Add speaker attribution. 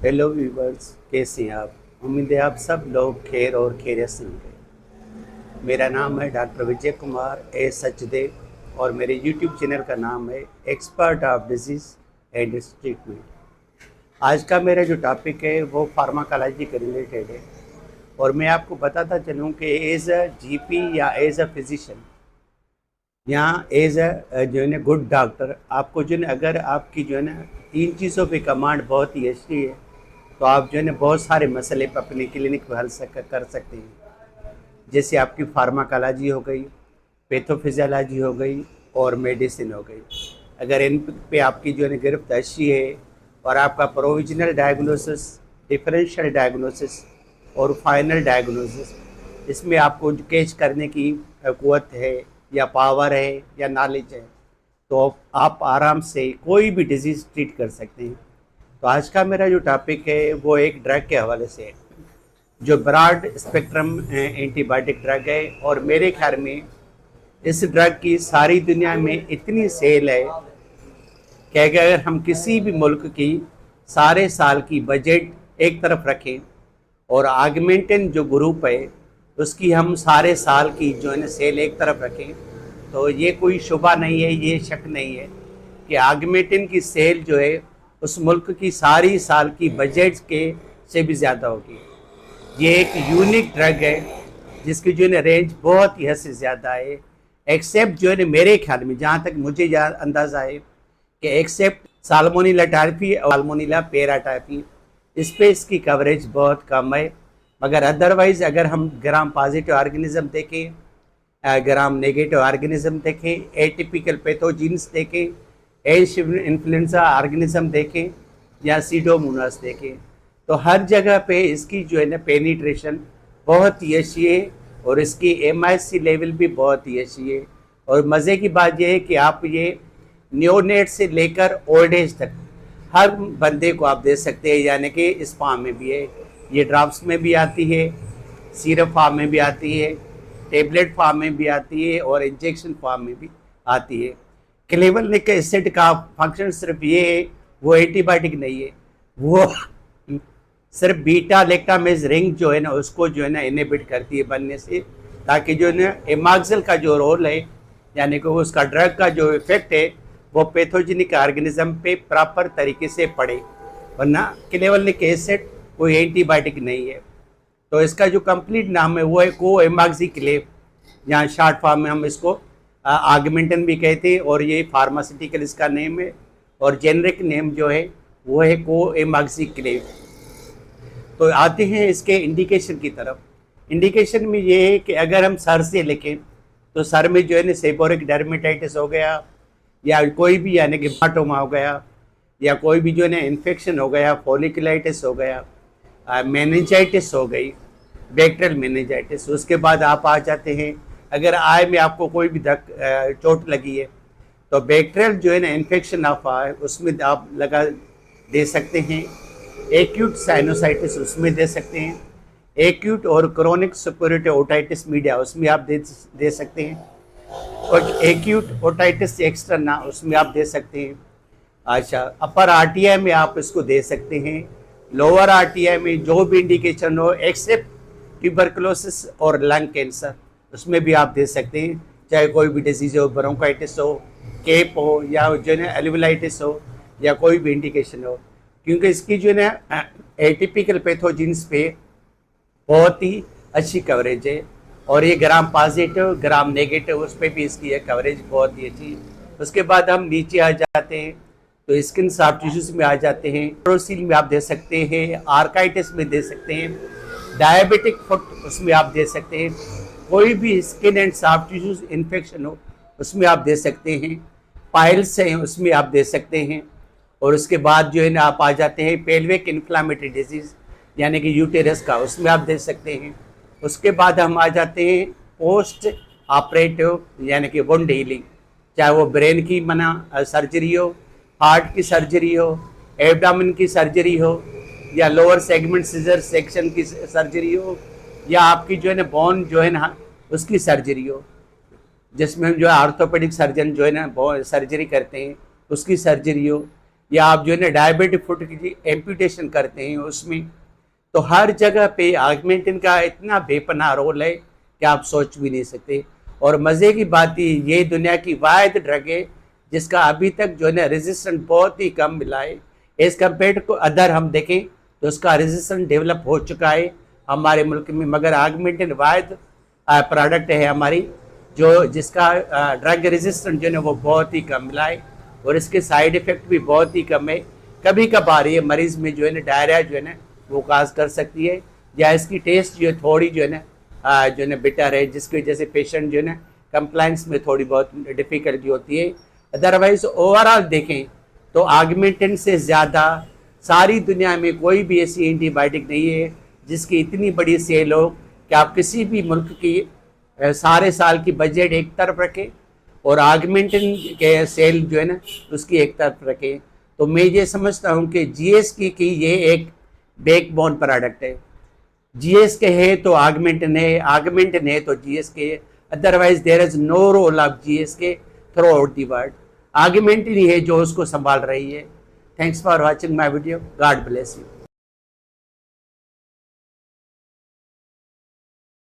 Speaker 1: Hello viewers, कैसे हैं आप? उम्मीद है आप सब लोग खैर और खैरियत से होंगे। मेरा नाम है डॉक्टर विजय कुमार ए सचदेव और मेरे यूट्यूब चैनल का नाम है expert of disease and it's treatment. आज का मेरा जो टॉपिक है वो फार्माकोलॉजी के रिलेटेड है और मैं आपको बताता चलूँ कि एज अ जीपी या एज अ फिजिशियन या एज अ जो है ना गुड डॉक्टर, आपको जो है अगर आपकी जो है ना तीन चीज़ों पे कमांड बहुत ही अच्छी है तो आप जो है ना बहुत सारे मसले अपने क्लिनिक में कर सकते हैं। जैसे आपकी फार्माकोलॉजी हो गई, पैथोफिजियोलॉजी हो गई और मेडिसिन हो गई। अगर इन पे आपकी जो है ना गिरफ्त अच्छी है और आपका प्रोविजनल डायग्नोसिस, डिफरेंशियल डायग्नोसिस और फाइनल डायग्नोसिस, इसमें आपको कैच करने की क़ुव्वत है या पावर है या नॉलेज है तो आप आराम से कोई भी डिजीज़ ट्रीट कर सकते हैं। तो आज का मेरा जो टॉपिक है वो एक ड्रग के हवाले से है जो ब्रॉड स्पेक्ट्रम एंटीबायोटिक ड्रग है। और मेरे ख्याल में इस ड्रग की सारी दुनिया में इतनी सेल है कि अगर हम किसी भी मुल्क की सारे साल की बजट एक तरफ रखें और आगमेंटन जो ग्रुप है उसकी हम सारे साल की जो है ना सेल एक तरफ रखें तो ये कोई शुबा नहीं है, ये शक नहीं है कि आगमेंटन की सेल जो है उस मुल्क की सारी साल की बजट के से भी ज़्यादा होगी। ये एक यूनिक ड्रग है जिसकी जो है ना रेंज बहुत ही हद से ज़्यादा है। एक्सेप्ट जो है ना मेरे ख्याल में, जहाँ तक मुझे अंदाज़ा है कि एक्सेप्ट साल्मोनेला टाइफी और साल्मोनेला पैराटाइफी, इस पर इसकी कवरेज बहुत कम है। मगर अदरवाइज़ अगर हम ग्राम पॉजिटिव ऑर्गेनिज्म देखें, ग्राम नेगेटिव ऑर्गेनिज्म देखें, एटिपिकल पैथोजीन्स देखें, एच इन्फ्लुएंजा ऑर्गेनिज्म देखें या सीडोमोनास देखें, तो हर जगह पे इसकी जो है ना पेनिट्रेशन बहुत ही अच्छी है और इसकी MIC लेवल भी बहुत ही अच्छी है। और मज़े की बात यह है कि आप ये न्योनेट से लेकर ओल्ड एज तक हर बंदे को आप दे सकते हैं, यानी कि इस फॉर्म में भी है, ये ड्रॉप्स में भी आती है, सिरप फॉर्म में भी आती है, टेबलेट फॉर्म में भी आती है और इंजेक्शन फॉर्म में भी आती है। क्लेवरलिक एसिड का फंक्शन सिर्फ ये है, वो एंटीबायोटिक नहीं है, वो सिर्फ बीटा लैक्टामेज रिंग जो है ना उसको जो है ना इनहिबिट करती है बनने से, ताकि जो है ना एमाक्सिल का जो रोल है यानी कि उसका ड्रग का जो इफेक्ट है वो पैथोजेनिक ऑर्गेनिज्म पे प्रॉपर तरीके से पड़े, वरना क्लेवरलिक एसिड कोई एंटीबायोटिक नहीं है। तो इसका जो कंप्लीट नाम है वो है को एमाक्सिक्लेव, यहाँ शॉर्ट फॉर्म में हम इसको आगमेंटन भी कहते हैं और ये फार्मास्यूटिकल इसका नेम है और जेनरिक नेम जो है वो है को एमाक्सिक्लेव। तो आते हैं इसके इंडिकेशन की तरफ। इंडिकेशन में ये है कि अगर हम सर से लिखें तो सर में जो है ना सेबोरिक डर्मेटाइटिस हो गया या कोई भी यानी कि हेमाटोमा हो गया या कोई भी जो है ना इन्फेक्शन हो गया, फॉलिकुलाइटिस हो गया, मेनिंजाइटिस हो गई, बैक्टीरियल मेनिंजाइटिस। उसके बाद आप आ जाते हैं अगर आय में आपको कोई भी चोट लगी है तो बैक्टीरियल जो है ना इन्फेक्शन ऑफ आय उसमें आप लगा दे सकते हैं। एक्यूट साइनोसाइटिस उसमें दे सकते हैं, एक्यूट और क्रोनिक सुपोरेटिव ओटाइटिस मीडिया उसमें आप दे सकते हैं और एक्यूट ओटाइटिस एक्सटर्ना उसमें आप दे सकते हैं। अच्छा, अपर आरटीआई में आप इसको दे सकते हैं। लोअर आरटीआई में जो भी इंडिकेशन हो एक्सेप्ट ट्यूबरकुलोसिस और लंग कैंसर उसमें भी आप दे सकते हैं, चाहे कोई भी डिजीज हो, ब्रोंकाइटिस हो, केप हो या जो है एल्वुलाइटिस हो या कोई भी इंडिकेशन हो, क्योंकि इसकी जो है ना एटिपिकल पैथोजिन्स पे बहुत ही अच्छी कवरेज है और ये ग्राम पॉजिटिव ग्राम नेगेटिव उस पर भी इसकी कवरेज बहुत ही अच्छी है। उसके बाद हम नीचे आ जाते हैं तो स्किन सॉफ्ट टिश्यूज में आ जाते हैं, प्रोसील में आप दे सकते हैं, आर्काइटिस में दे सकते हैं, डायबिटिक फुट उसमें आप दे सकते हैं, कोई भी skin and soft tissues infection हो उसमें आप दे सकते हैं, पाइल्स हैं उसमें आप दे सकते हैं। और उसके बाद जो है ना आप आ जाते हैं पेल्विक इन्फ्लामेटरी डिजीज़ यानी कि यूटेरस का, उसमें आप दे सकते हैं। उसके बाद हम आ जाते हैं पोस्ट ऑपरेटिव यानी कि वुंड हीलिंग, चाहे वो ब्रेन की सर्जरी हो, हार्ट की सर्जरी हो, एब्डामिन की सर्जरी हो या लोअर सेगमेंट सीजर सेक्शन की सर्जरी हो या आपकी जो है ना बोन जो है ना उसकी सर्जरी हो, जिसमें हम जो है आर्थोपेडिक सर्जन जो है ना सर्जरी करते हैं उसकी सर्जरी हो, या आप जो है ना डायबिटिक फुट की एम्पूटेशन करते हैं उसमें, तो हर जगह पे ऑगमेंटिन का इतना बेपनाह रोल है कि आप सोच भी नहीं सकते। और मज़े की बात ये दुनिया की वाहिद ड्रग है जिसका अभी तक जो है ना रेजिस्टेंस बहुत ही कम मिला है। एज़ कम्पेयर टू अदर हम देखें तो उसका रेजिस्टेंस डेवलप हो चुका है हमारे मुल्क में, मगर ऑगमेंटिन वाहिद प्रोडक्ट है हमारी जो जिसका ड्रग रेजिस्टेंस जो है ना वो बहुत ही कम मिला है और इसके साइड इफ़ेक्ट भी बहुत ही कम है। कभी कभार ये मरीज़ में जो है ना डायरिया जो है ना वो काज कर सकती है, या इसकी टेस्ट जो है थोड़ी जो है ना जो है ना बिटर है, जिसकी वजह से पेशेंट जो है ना कंप्लाइंस में थोड़ी बहुत डिफ़िकल्टी होती है। अदरवाइज़ ओवरऑल देखें तो ऑगमेंटिन से ज़्यादा सारी दुनिया में कोई भी ऐसी एंटीबायोटिक नहीं है जिसकी इतनी बड़ी सेल हो कि आप किसी भी मुल्क की सारे साल की बजट एक तरफ रखें और ऑगमेंटिन के सेल जो है ना उसकी एक तरफ रखें। तो मैं ये समझता हूँ कि जीएसके की ये एक बैकबोन प्रोडक्ट है। जीएसके है तो ऑगमेंटिन है, ऑगमेंटिन है तो जीएसके है, otherwise there is no role of GSK throughout the world. Augmentin ही है जो उसको संभाल रही है। Thanks for watching my video. God bless you.